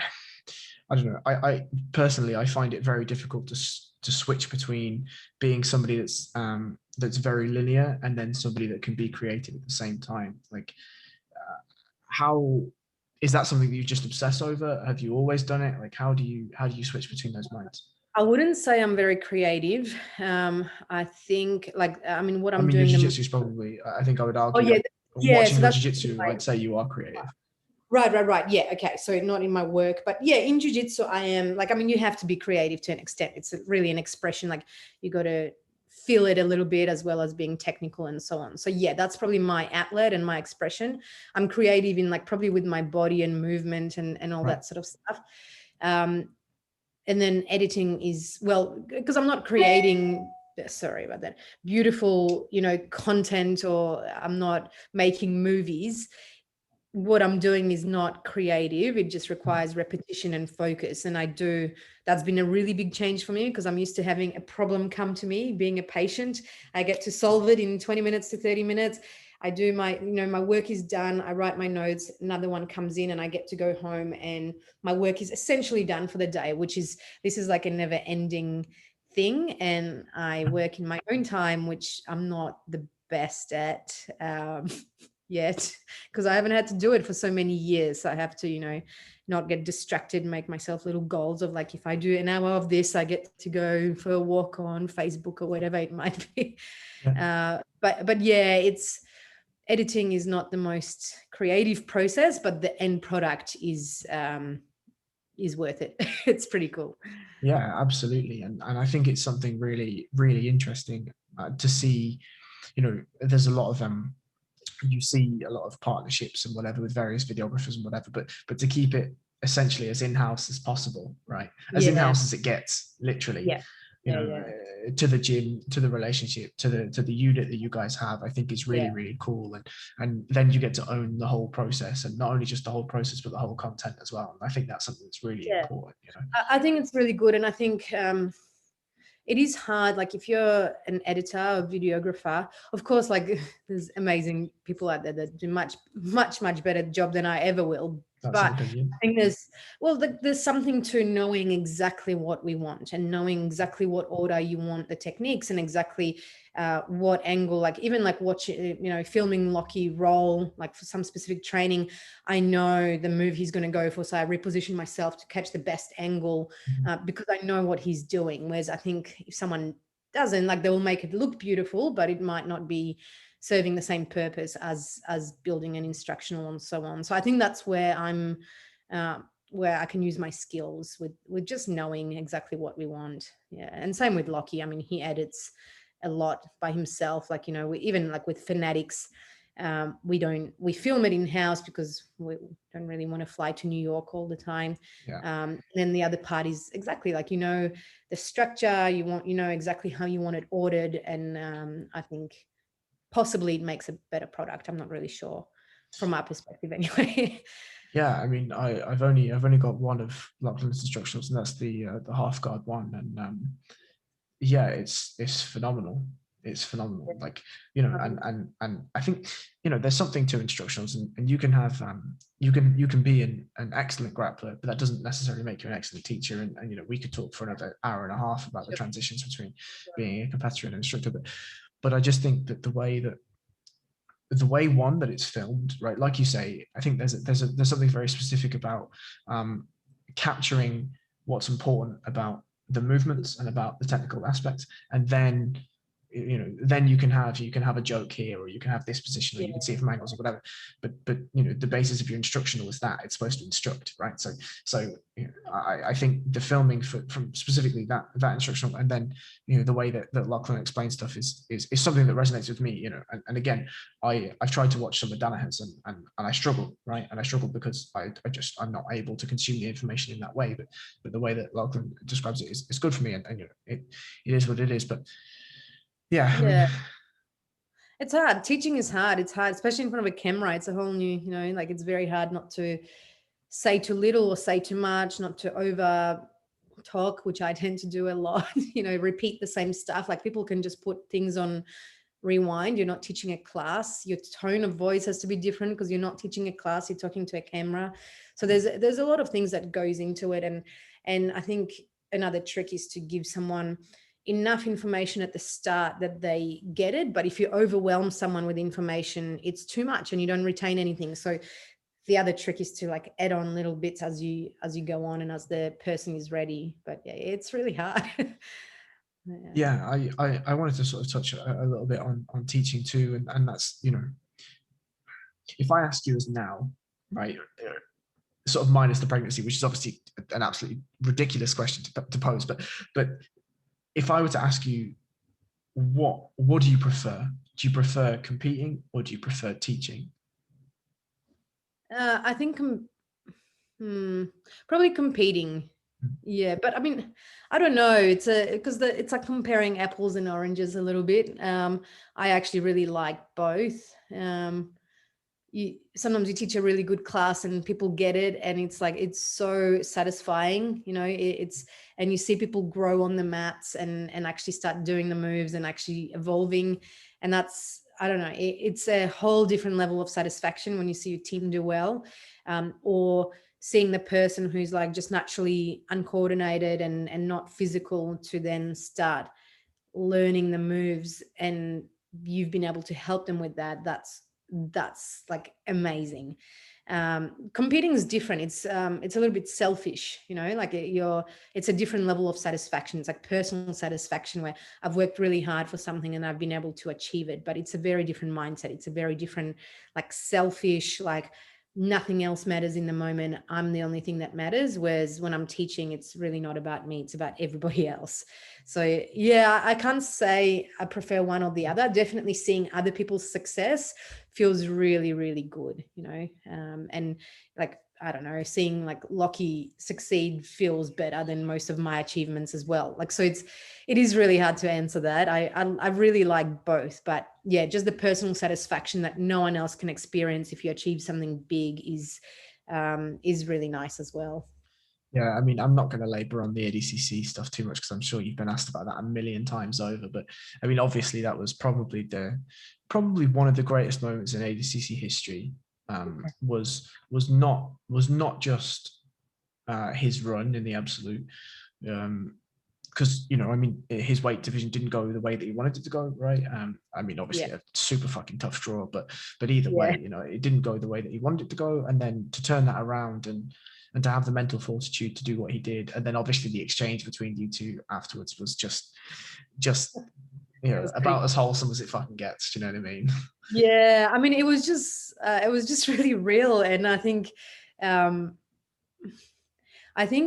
I don't know. I personally, I find it very difficult to switch between being somebody that's very linear and then somebody that can be creative at the same time? Like, how is that something that you just obsess over? Have you always done it? Like, how do you switch between those minds? I wouldn't say I'm very creative. I think like, I mean, what I I'm mean, your doing jiu-jitsu is probably, I think I would oh argue, yeah, like, yeah. watching So your that's jiu-jitsu, I'd say you are creative. right. Yeah. Okay. So not in my work, but yeah, in jiu-jitsu, I am like, I mean, you have to be creative to an extent. It's really an expression. Like you got to feel it a little bit as well as being technical and so on. So yeah, that's probably my outlet and my expression. I'm creative in like probably with my body and movement and all Right. that sort of stuff. And then editing is, well, because I'm not creating, sorry about that, beautiful, content, or I'm not making movies. What I'm doing is not creative. It just requires repetition and focus. And that's been a really big change for me, because I'm used to having a problem come to me, being a patient. I get to solve it in 20 minutes to 30 minutes. I do my work is done. I write my notes, another one comes in, and I get to go home, and my work is essentially done for the day, this is like a never ending thing. And I work in my own time, which I'm not the best at yet, because I haven't had to do it for so many years. So I have to, not get distracted and make myself little goals of like, if I do an hour of this, I get to go for a walk on Facebook or whatever it might be. Yeah. But yeah, editing is not the most creative process, but the end product is worth it. It's pretty cool. Yeah, absolutely. And I think it's something really, really interesting to see. There's a lot of you see a lot of partnerships and whatever with various videographers and whatever, but to keep it essentially as in-house as possible, right? As Yeah. in-house as it gets, literally. Yeah. Yeah. To the gym, to the relationship, to the unit that you guys have, I think is really, Yeah. really cool. And then you get to own the whole process, and not only just the whole process, but the whole content as well. And I think that's something that's really Yeah. important. I think it's really good. And I think it is hard. Like if you're an editor or videographer, of course, like there's amazing people out there that do much, much, much better job than I ever will. That's an But opinion. I think there's something to knowing exactly what we want, and knowing exactly what order you want the techniques, and exactly what angle, like even like watching, filming Lockie roll, like for some specific training, I know the move he's going to go for. So I reposition myself to catch the best angle because I know what he's doing. Whereas I think if someone doesn't, like they will make it look beautiful, but it might not be serving the same purpose as building an instructional and so on. So I think that's where I'm where I can use my skills with just knowing exactly what we want. Yeah. And same with Lockie. I mean, he edits a lot by himself. Like, even like with Fanatics, we film it in-house because we don't really want to fly to New York all the time. Yeah. And then the other part is exactly like, the structure you want, exactly how you want it ordered. And I think possibly it makes a better product. I'm not really sure from my perspective anyway. Yeah, I mean, I've only got one of Lachlan's instructionals, and that's the half guard one, and yeah, it's phenomenal. It's phenomenal. Like, and I think there's something to instructionals, and you can have you can be an excellent grappler, but that doesn't necessarily make you an excellent teacher. And we could talk for another hour and a half about the transitions between being a competitor and an instructor, but I just think that the way that it's filmed, right? Like you say, I think there's something very specific about capturing what's important about the movements and about the technical aspects, and then then you can have a joke here, or you can have this position, or you can see it from angles or whatever. But the basis of your instructional is that it's supposed to instruct, right? So I think the filming from specifically that instructional, and then the way that Lachlan explains stuff is something that resonates with me. And again, I've tried to watch some of Danaher's and I struggle, right? And I struggle because I'm not able to consume the information in that way. But the way that Lachlan describes it is good for me, and it is what it is. But yeah, I mean, it's hard. Teaching is hard. It's hard, especially in front of a camera. It's a whole new, like it's very hard not to say too little or say too much, not to over talk, which I tend to do a lot, repeat the same stuff. Like people can just put things on rewind. You're not teaching a class. Your tone of voice has to be different because you're not teaching a class. You're talking to a camera. So there's a lot of things that goes into it. And I think another trick is to give someone enough information at the start that they get it. But if you overwhelm someone with information, it's too much and you don't retain anything. So the other trick is to like add on little bits as you go on and as the person is ready. But yeah, it's really hard. Yeah, I wanted to sort of touch a little bit on teaching too, and that's, you know, if I asked you as now, right, sort of minus the pregnancy, which is obviously an absolutely ridiculous question to pose, but if I were to ask you, what do you prefer? Do you prefer competing or do you prefer teaching? I think probably competing. Yeah, but I mean, I don't know. It's it's like comparing apples and oranges a little bit. I actually really like both. Sometimes you teach a really good class and people get it, and it's like it's so satisfying, you know. It's and you see people grow on the mats and actually start doing the moves and actually evolving, and that's, I don't know, it's a whole different level of satisfaction when you see your team do well, or seeing the person who's like just naturally uncoordinated and not physical to then start learning the moves and you've been able to help them with that. That's like amazing. Competing is different. It's a little bit selfish, you know, like it's a different level of satisfaction. It's like personal satisfaction where I've worked really hard for something and I've been able to achieve it, but it's a very different mindset. It's a very different, like selfish, like nothing else matters in the moment. I'm the only thing that matters. Whereas when I'm teaching, it's really not about me. It's about everybody else. So yeah, I can't say I prefer one or the other. Definitely seeing other people's success feels really, really good, you know? And like, I don't know, seeing like Lockie succeed feels better than most of my achievements as well. Like, so it is really hard to answer that. I really like both, but yeah, just the personal satisfaction that no one else can experience if you achieve something big is really nice as well. Yeah, I mean, I'm not going to labor on the ADCC stuff too much because I'm sure you've been asked about that a million times over. But I mean, obviously, that was probably one of the greatest moments in ADCC history. Was not just his run in the absolute, because you know, I mean, his weight division didn't go the way that he wanted it to go, right? I mean, obviously, a super fucking tough draw, but either way, you know, it didn't go the way that he wanted it to go, and then to turn that around and to have the mental fortitude to do what he did, and then obviously the exchange between you two afterwards was just you know, about as wholesome as it fucking gets. Do you know what I mean? Yeah, I mean, it was just really real, and I think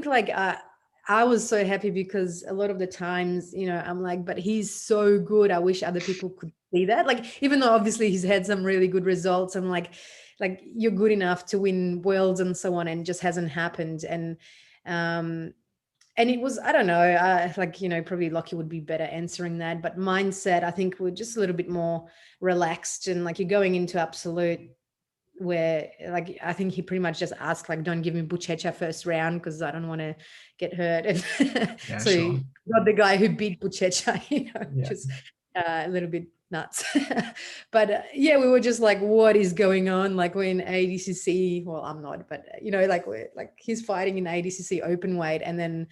like I was so happy because a lot of the times, you know, I'm like, but he's so good. I wish other people could see that. Like, even though obviously he's had some really good results, I'm like you're good enough to win worlds and so on, and it just hasn't happened. And it was, I don't know, like, you know, probably Lockie would be better answering that, but mindset, I think we're just a little bit more relaxed, and like you're going into absolute where like I think he pretty much just asked like, don't give me Buchecha first round because I don't want to get hurt. Yeah, So sure. got the guy who beat Buchecha, you know, Yeah. just a little bit nuts. But yeah, we were just like, what is going on? Like we're in ADCC. Well, I'm not, but you know, like he's fighting in ADCC open weight, and then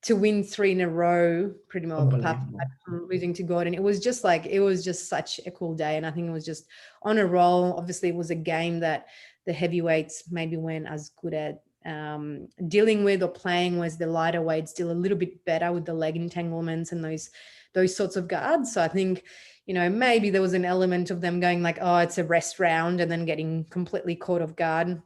to win 3 in a row, pretty much apart from losing to Gordon. It was just such a cool day. And I think it was just on a roll. Obviously, it was a game that the heavyweights maybe weren't as good at dealing with or playing, was the lighter weights still a little bit better with the leg entanglements and those sorts of guards. So I think, you know, maybe there was an element of them going like, oh, it's a rest round, and then getting completely caught off guard.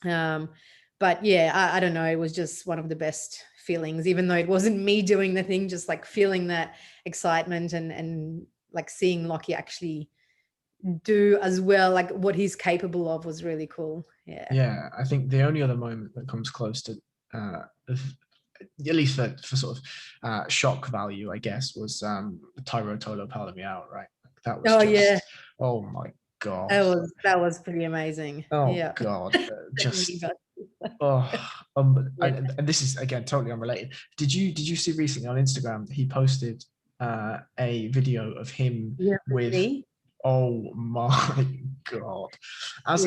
But yeah, I don't know. It was just one of the best feelings, even though it wasn't me doing the thing, just like feeling that excitement and like seeing Lockie actually do as well, like what he's capable of, was really cool. Yeah, I think the only other moment that comes close to at least for sort of shock value, I guess, was Tyro Tolo Palami out, right? That was oh my god, that was pretty amazing. Oh god, just and this is again totally unrelated. Did you see recently on Instagram he posted a video of him with me? Oh my god! As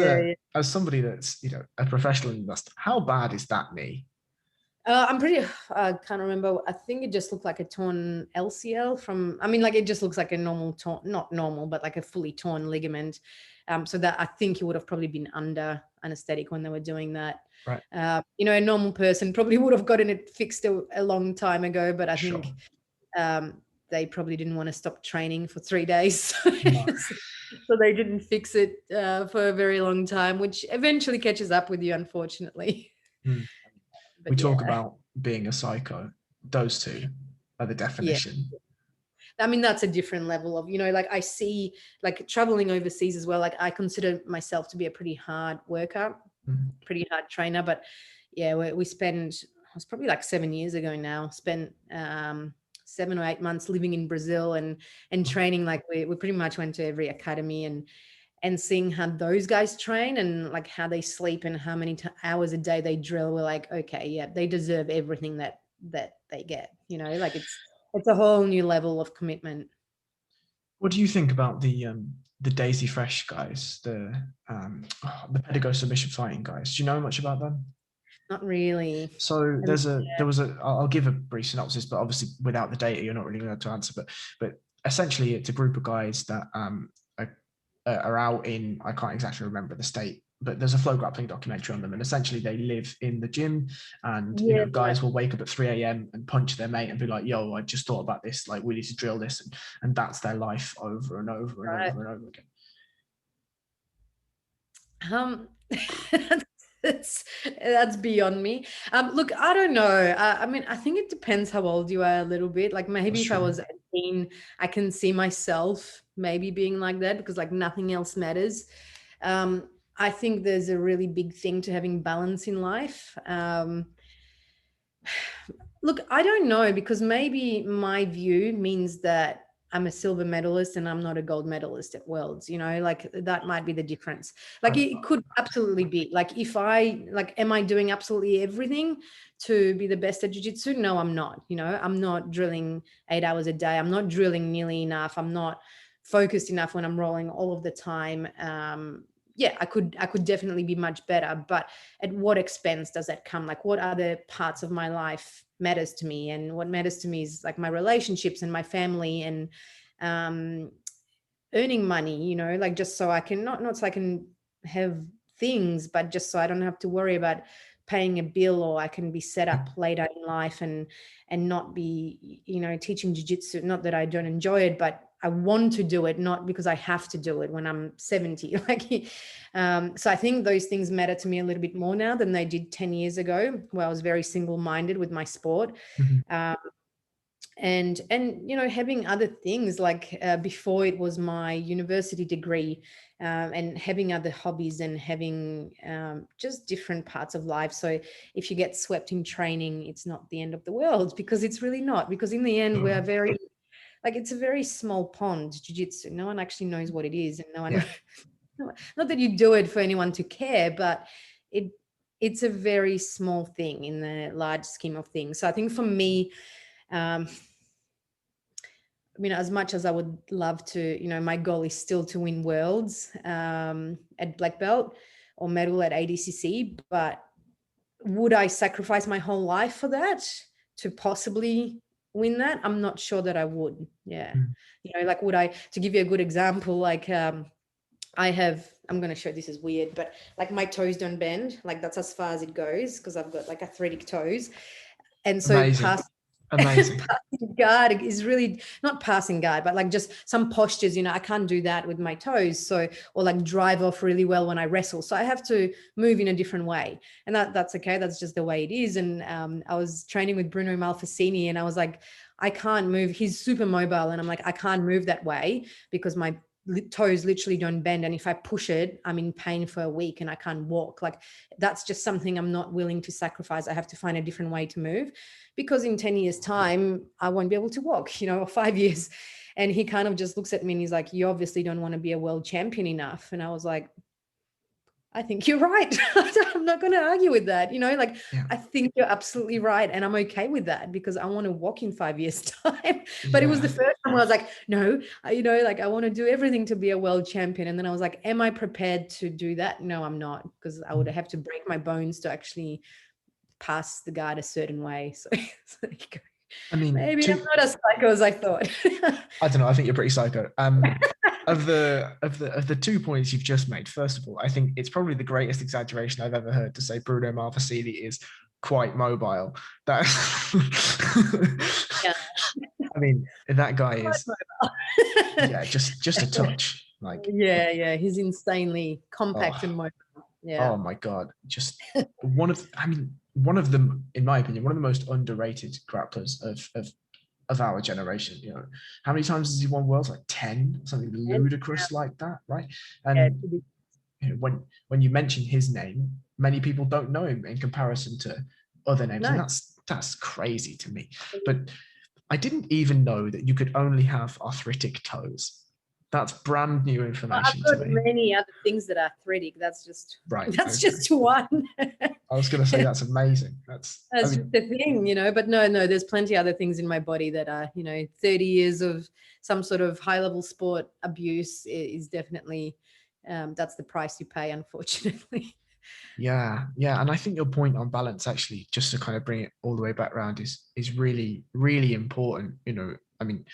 somebody that's, you know, a professional investor, how bad is that knee? I'm pretty, I can't remember. I think it just looked like a torn LCL I mean, like it just looks like a normal torn, not normal, but like a fully torn ligament. So that I think he would have probably been under anesthetic when they were doing that. Right. A normal person probably would have gotten it fixed a long time ago, but I Sure. think they probably didn't want to stop training for 3 days. No. So they didn't fix it for a very long time, which eventually catches up with you, unfortunately. Mm. We But talk yeah. about being a psycho. Those two are the Yeah. definition. I mean, that's a different level of, like I see, like traveling overseas as well. Like I consider myself to be a pretty hard worker, Mhm. pretty hard trainer. But yeah, we spent, it was probably like 7 years ago now, spent 7 or 8 months living in Brazil and training. Like we pretty much went to every academy and seeing how those guys train and like how they sleep and how many hours a day they drill. We're like, okay, yeah, they deserve everything that they get, like it's a whole new level of commitment. What do you think about the Daisy Fresh guys, the Pedigo submission fighting guys? Do you know much about them? Not really. So I mean, there was a I'll give a brief synopsis, but obviously without the data, you're not really going to answer. But essentially, it's a group of guys that are out in, I can't exactly remember the state, but there's a flow grappling documentary on them, and essentially they live in the gym, and yeah, guys will wake up at 3 a.m. and punch their mate and be like, "Yo, I just thought about this. Like, we need to drill this," and that's their life over and over and right. over and over again. Um, that's beyond me. Look, I don't know. I mean, I think it depends how old you are a little bit. Like That's maybe if I true. was 18, I can see myself maybe being like that because like nothing else matters. I think there's a really big thing to having balance in life. Look, I don't know because maybe my view means that I'm a silver medalist and I'm not a gold medalist at Worlds, like that might be the difference. Like Right. it could absolutely be like if am I doing absolutely everything to be the best at jiu-jitsu? No, I'm not. I'm not drilling 8 hours a day. I'm not drilling nearly enough. I'm not focused enough when I'm rolling all of the time. Yeah, I could definitely be much better, but at what expense does that come? Like what other parts of my life matters to me? And what matters to me is like my relationships and my family and um, earning money, like just so I can not so I can have things, but just so I don't have to worry about paying a bill, or I can be set up later in life and not be, teaching jiu-jitsu. Not that I don't enjoy it, but I want to do it, not because I have to do it when I'm 70. So I think those things matter to me a little bit more now than they did 10 years ago, where I was very single-minded with my sport. Mhm. And having other things like before it was my university degree, and having other hobbies and having just different parts of life. So if you get swept in training, it's not the end of the world, because it's really not, because in the end we're very, like, it's a very small pond, jiu-jitsu. No one actually knows what it is, and no one Yeah. not that you do it for anyone to care, but it it's a very small thing in the large scheme of things. So I think for me, I mean, as much as I would love to, my goal is still to win worlds at black belt or medal at ADCC. But would I sacrifice my whole life for that to possibly win that? I'm not sure that I would. Yeah. Mm. Like, would I, to give you a good example, like I'm going to show, this is weird, but like my toes don't bend. Like that's as far as it goes because I've got like athletic toes. And so Amazing. Amazing. passing guard is really not passing guard, but like just some postures, I can't do that with my toes. So, or like drive off really well when I wrestle. So I have to move in a different way, and that's okay. That's just the way it is. And I was training with Bruno Malfacini, and I was like, I can't move. He's super mobile, and I'm like, I can't move that way because my toes literally don't bend, and if I push it, I'm in pain for a week and I can't walk. Like that's just something I'm not willing to sacrifice. I have to find a different way to move, because in 10 years time I won't be able to walk, or 5 years. And he kind of just looks at me and he's like, you obviously don't want to be a world champion enough. And I was like, I think you're right. I'm not going to argue with that. Like, Yeah. I think you're absolutely right. And I'm okay with that because I want to walk in 5 years time. But it was the Yeah. first time where I was like, no, like I want to do everything to be a world champion. And then I was like, am I prepared to do that? No, I'm not, because I would have to break my bones to actually pass the guard a certain way. So, there you go. I mean, Maybe I'm not as psycho as I thought. I don't know. I think you're pretty psycho. Of the 2 points you've just made, first of all, I think it's probably the greatest exaggeration I've ever heard to say Bruno Marvesini is quite mobile. That, Yeah. I mean, that guy is, yeah, just a touch. Like, yeah, he's insanely compact and oh, mobile. Yeah. oh my God, just one of them, in my opinion, one of the most underrated grapplers of our generation. You know, how many times has he won worlds? Like 10, something ludicrous like that, right? And you know, when you mention his name, many people don't know him in comparison to other names, and that's crazy to me. But I didn't even know that you could only have arthritic toes. That's brand new information I've to got me. many other things that are arthritic. That's just Right. That's Okay. just one. I was going to say that's amazing. That's just the thing, you know. But no, there's plenty other things in my body that are, 30 years of some sort of high level sport abuse is definitely that's the price you pay, unfortunately. Yeah, and I think your point on balance, actually, just to kind of bring it all the way back around, is really, really important. You know, I mean,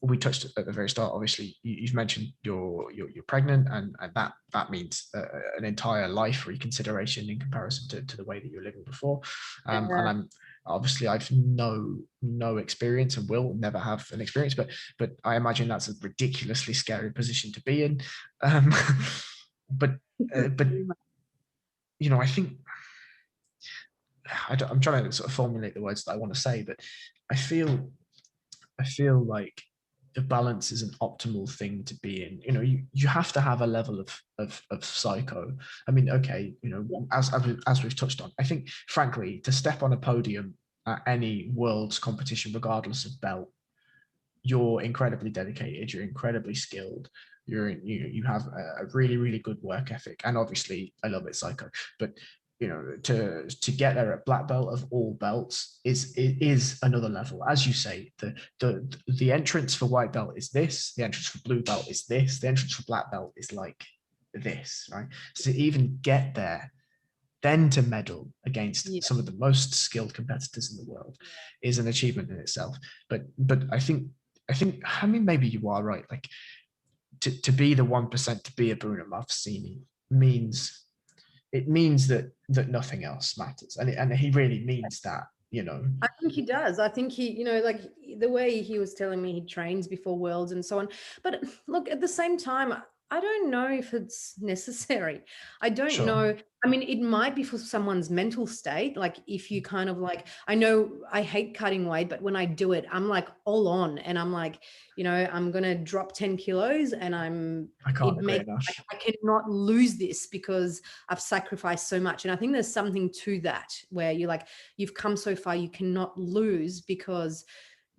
we touched at the very start. Obviously, you've mentioned you're pregnant, and that means an entire life reconsideration in comparison to the way that you were living before. And I'm obviously, I've no experience and will never have an experience, but I imagine that's a ridiculously scary position to be in. But you know, I think I'm trying to sort of formulate the words that I want to say, but I feel like the balance is an optimal thing to be in. You know, you have to have a level of psycho. I mean, okay, you know, as we've touched on, I think, frankly, to step on a podium at any world's competition, regardless of belt, you're incredibly dedicated, you're incredibly skilled, you have a really, really good work ethic, and obviously a little bit psycho. But you know, to get there at black belt of all belts is another level. As you say, the entrance for white belt is this, the entrance for blue belt is this, the entrance for black belt is like this, right? So to even get there, then to medal against some of the most skilled competitors in the world is an achievement in itself. But I mean, maybe you are right. Like, to be the 1%, to be a Bruno Marvesini means that nothing else matters, and he really means that. You know, I think he does. I think he, like the way he was telling me he trains before worlds and so on. But look, at the same time, I don't know if it's necessary. I don't know. I mean, it might be for someone's mental state. Like if you kind of like, I know I hate cutting weight, but when I do it, I'm like all on, and I'm like, I'm going to drop 10 kilos, and I can't agree enough. I cannot lose this because I've sacrificed so much. And I think there's something to that where you're like, you've come so far, you cannot lose because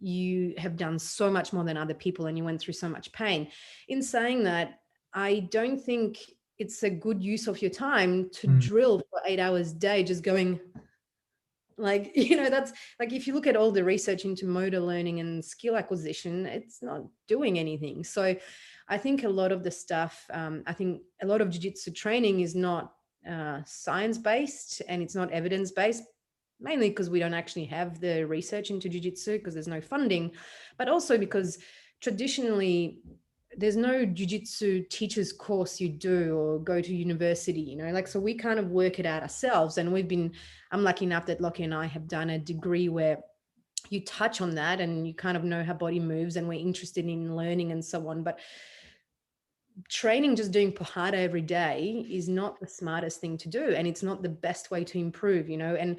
you have done so much more than other people and you went through so much pain. In saying that, I don't think it's a good use of your time to drill for 8 hours a day, just going like, that's like, if you look at all the research into motor learning and skill acquisition, it's not doing anything. So I think a lot of the stuff, I think a lot of jiu-jitsu training is not science-based and it's not evidence-based, mainly because we don't actually have the research into jiu-jitsu because there's no funding, but also because traditionally there's no jiu-jitsu teacher's course you do or go to university, like, so we kind of work it out ourselves. And I'm lucky enough that Lockie and I have done a degree where you touch on that and you kind of know how body moves, and we're interested in learning and so on. But training, just doing pahada every day, is not the smartest thing to do, and it's not the best way to improve, and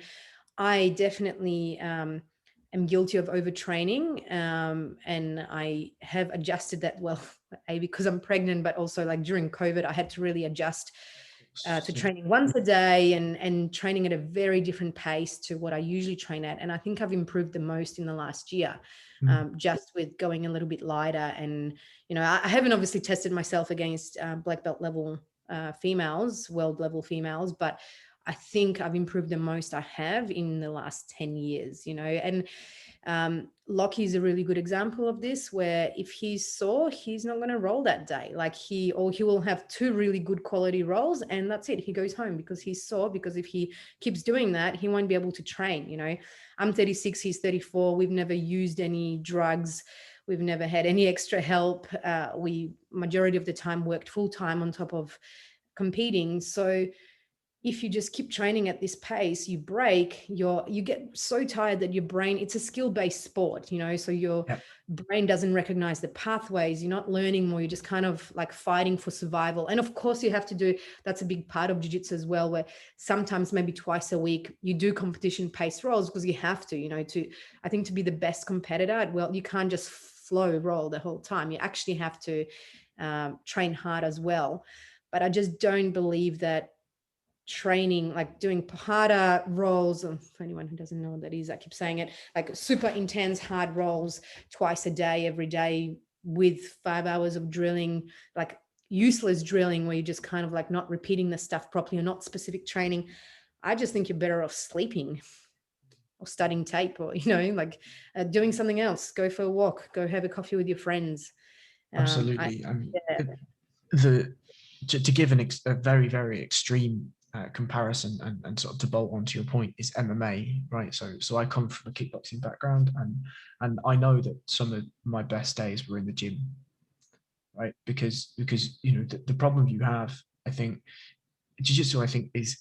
I definitely am guilty of overtraining, and I have adjusted that, well, because I'm pregnant, but also like during COVID, I had to really adjust to training once a day and training at a very different pace to what I usually train at. And I think I've improved the most in the last year, just with going a little bit lighter. And, I haven't obviously tested myself against black belt level females, world level females, but I think I've improved the most I have in the last 10 years, you know. And Lockie is a really good example of this, where if he's sore, he's not going to roll that day. Like he will have 2 really good quality rolls, and that's it. He goes home because he's sore, because if he keeps doing that, he won't be able to train, you know. I'm 36, he's 34. We've never used any drugs. We've never had any extra help. We majority of the time worked full time on top of competing. So if you just keep training at this pace, you break, you get so tired that your brain, it's a skill-based sport, you know, so your Yep. brain doesn't recognize the pathways. You're not learning more, you're just kind of like fighting for survival. And of course you have to do, that's a big part of jiu-jitsu as well, where sometimes maybe twice a week you do competition pace rolls, because you have to, you know, I think to be the best competitor, well, you can't just flow roll the whole time. You actually have to train hard as well. But I just don't believe that training, like doing harder rolls, for anyone who doesn't know what that is, I keep saying it, like super intense hard rolls twice a day, every day, with 5 hours of drilling, like useless drilling where you're just kind of like not repeating the stuff properly, or not specific training. I just think you're better off sleeping or studying tape, or, you know, like doing something else. Go for a walk, go have a coffee with your friends. Absolutely. Yeah. To give a very, very extreme comparison, and sort of to bolt onto your point, is MMA, right? So I come from a kickboxing background, and I know that some of my best days were in the gym, right? Because you know the problem you have, I think, jiu-jitsu, I think, is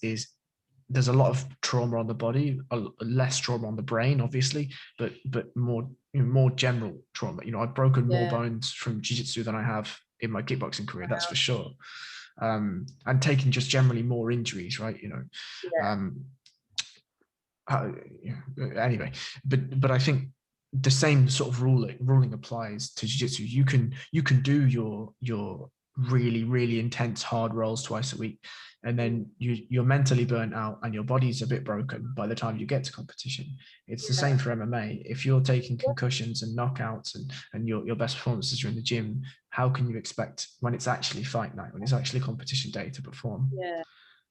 there's a lot of trauma on the body, less trauma on the brain, obviously, but more, you know, more general trauma. You know, I've broken more bones from jiu-jitsu than I have in my kickboxing career, that's for sure. And taking just generally more injuries, right? You know, anyway, but I think the same sort of ruling applies to jiu-jitsu. You can do your really, really intense hard rolls twice a week, and then you're mentally burnt out and your body's a bit broken by the time you get to competition. It's the same for MMA. If you're taking concussions and knockouts, and your best performances are in the gym, how can you expect, when it's actually fight night, when it's actually competition day, to perform?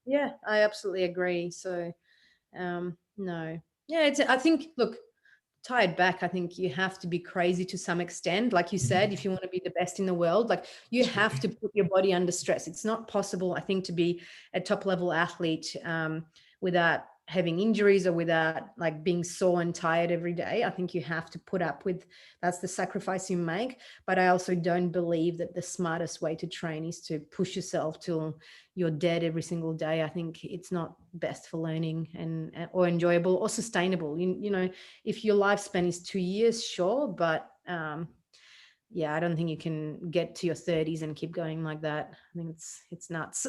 Yeah, I absolutely agree. So no, yeah, I think, look, tied back, I think you have to be crazy to some extent. Like you said, if you want to be the best in the world, like you have to put your body under stress. It's not possible, I think, to be a top level athlete without having injuries, or without like being sore and tired every day. I think you have to put up with, that's the sacrifice you make. But I also don't believe that the smartest way to train is to push yourself till you're dead every single day. I think it's not best for learning and or enjoyable or sustainable. You know, if your lifespan is 2 years, sure, but yeah, I don't think you can get to your 30s and keep going like that. I think it's nuts.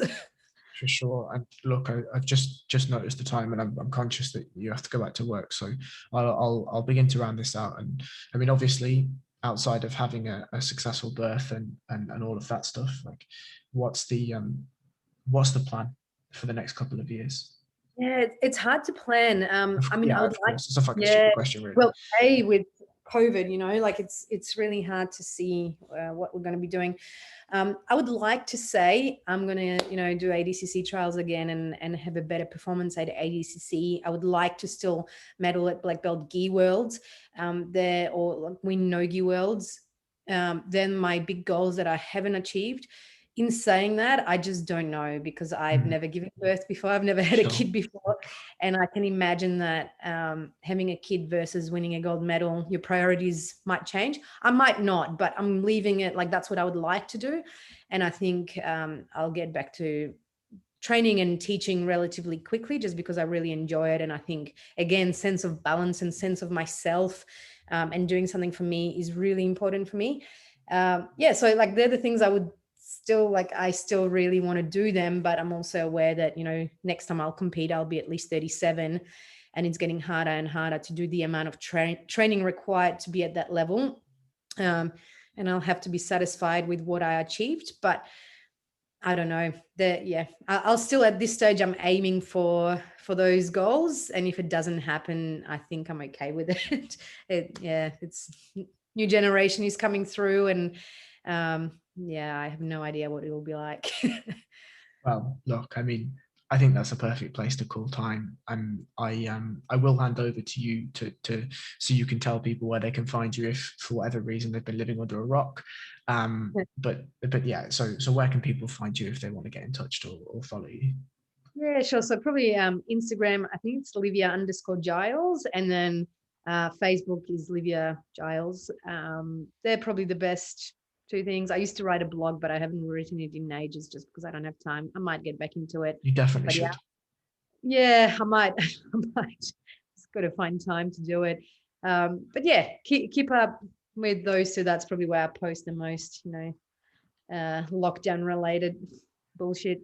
For sure. And look, I've just noticed the time, and I'm conscious that you have to go back to work. So I'll begin to round this out. And I mean, obviously, outside of having a successful birth and all of that stuff, like, what's the plan for the next couple of years? Yeah, it's hard to plan. I mean, I Yeah, would of like, course. It's not like a yeah, stupid question, really. well, with COVID, you know, like it's really hard to see what we're going to be doing. I would like to say I'm going to, you know, do ADCC trials again and have a better performance at ADCC. I would like to still medal at Black Belt Gi Worlds there, or like win No-Gi Worlds. Then my big goals that I haven't achieved. In saying that, I just don't know, because I've never given birth before. I've never had a kid before. And I can imagine that having a kid versus winning a gold medal, your priorities might change. I might not, but I'm leaving it like that's what I would like to do. And I think I'll get back to training and teaching relatively quickly, just because I really enjoy it. And I think, again, sense of balance and sense of myself and doing something for me is really important for me. Yeah, so like they're the things I would still like, I still really want to do them, but I'm also aware that, you know, next time I'll compete, I'll be at least 37, and it's getting harder and harder to do the amount of training required to be at that level. And I'll have to be satisfied with what I achieved, but I don't know that. Yeah, I'll still, at this stage, I'm aiming for those goals. And if it doesn't happen, I think I'm okay with it. It's new generation is coming through, and yeah, I have no idea what it will be like. Well, look, I mean, I think that's a perfect place to call time, and I will hand over to you to so you can tell people where they can find you if for whatever reason they've been living under a rock. But yeah, so where can people find you if they want to get in touch or follow you? Yeah, sure. So probably Instagram, I think it's Livia_Giles, and then Facebook is Livia Giles. They're probably the best two things. I used to write a blog, but I haven't written it in ages just because I don't have time. I might get back into it. You definitely But should. yeah, I might. I might. Just got to find time to do it. But yeah, keep up with those two. That's probably where I post the most, lockdown related bullshit.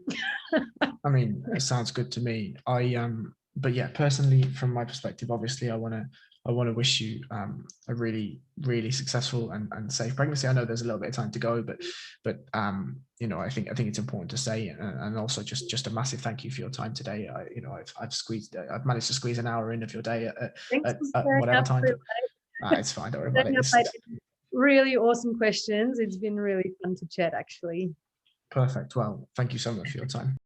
I mean, it sounds good to me. But yeah, personally, from my perspective, obviously, I want to wish you a really, really successful and safe pregnancy. I know there's a little bit of time to go, but I think it's important to say, and also just a massive thank you for your time today. I've managed to squeeze an hour in of your day Thanks for at staying whatever up. time. It's fine. Don't worry about it. Really awesome questions. It's been really fun to chat, actually. Perfect. Well, thank you so much for your time.